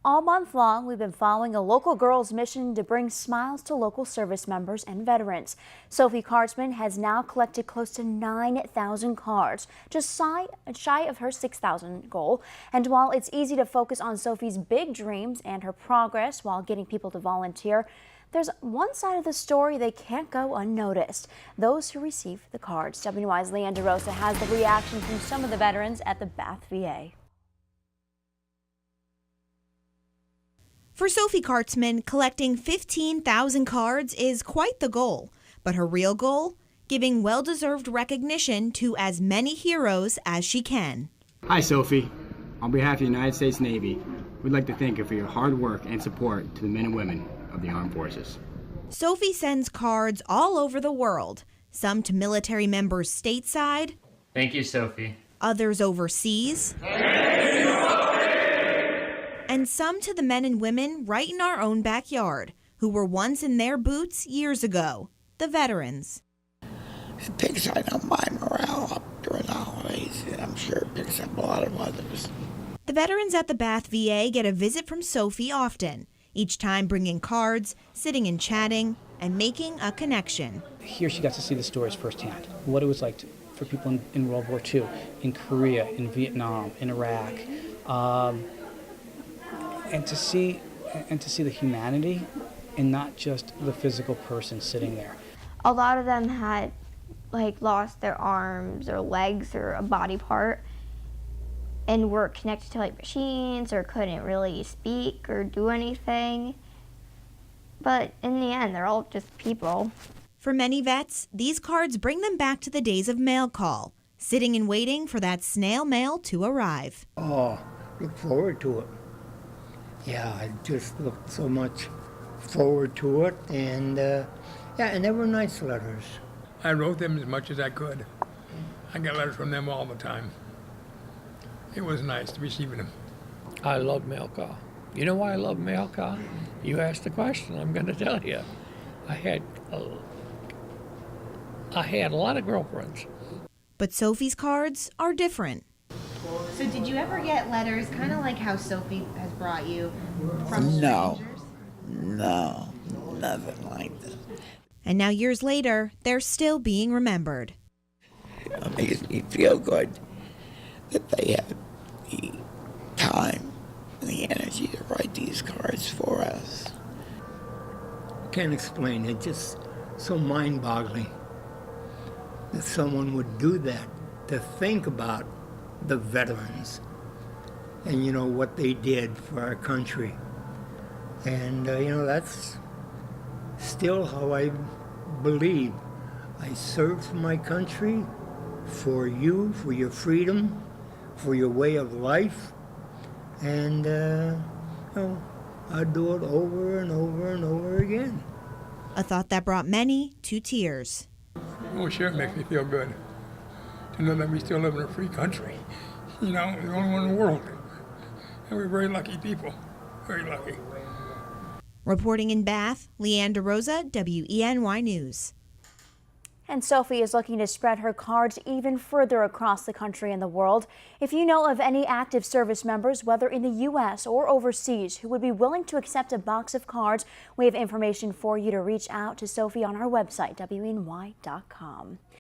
All month long, we've been following a local girl's mission to bring smiles to local service members and veterans. Sophie Kartzman has now collected close to 9,000 cards, just shy of her 6,000 goal. And while it's easy to focus on Sophie's big dreams and her progress while getting people to volunteer, there's one side of the story they can't go unnoticed: those who receive the cards. WNY's Leanne DeRosa has the reaction from some of the veterans at the Bath VA. For Sophie Kartzman, collecting 15,000 cards is quite the goal. But her real goal? Giving well-deserved recognition to as many heroes as she can. Hi, Sophie. On behalf of the United States Navy, we'd like to thank you for your hard work and support to the men and women of the armed forces. Sophie sends cards all over the world, some to military members stateside. Thank you, Sophie. Others overseas. And some to the men and women right in our own backyard, who were once in their boots years ago, the veterans. It picks, I know, my morale up during the holidays, and I'm sure it picks up a lot of others. The veterans at the Bath VA get a visit from Sophie often, each time bringing cards, sitting and chatting, and making a connection. Here she got to see the stories firsthand, what it was like for people in World War II, in Korea, in Vietnam, in Iraq. And to see the humanity and not just the physical person sitting there. A lot of them had lost their arms or legs or a body part and were connected to machines or couldn't really speak or do anything. But in the end, they're all just people. For many vets, these cards bring them back to the days of mail call, sitting and waiting for that snail mail to arrive. Oh, look forward to it. Yeah, I just looked so much forward to it, and and they were nice letters. I wrote them as much as I could. I got letters from them all the time. It was nice receiving them. I love mail call. You know why I love mail call? You asked the question, I'm going to tell you. I had a lot of girlfriends. But Sophie's cards are different. So did you ever get letters kind of like how Sophie has brought you from strangers? No, nothing like that. And now years later, they're still being remembered. It makes me feel good that they have the time and the energy to write these cards for us. Can't explain it, just so mind-boggling that someone would do that, to think about the veterans and what they did for our country. And that's still how I believe. I served for my country, for you, for your freedom, for your way of life, and I'd do it over and over and over again. A thought that brought many to tears. Oh, sure, it makes me feel good to know that we still live in a free country. The only one in the world. And we're very lucky people. Very lucky. Reporting in Bath, Leanne DeRosa, WENY News. And Sophie is looking to spread her cards even further across the country and the world. If you know of any active service members, whether in the U.S. or overseas, who would be willing to accept a box of cards, we have information for you to reach out to Sophie on our website, WNY.com.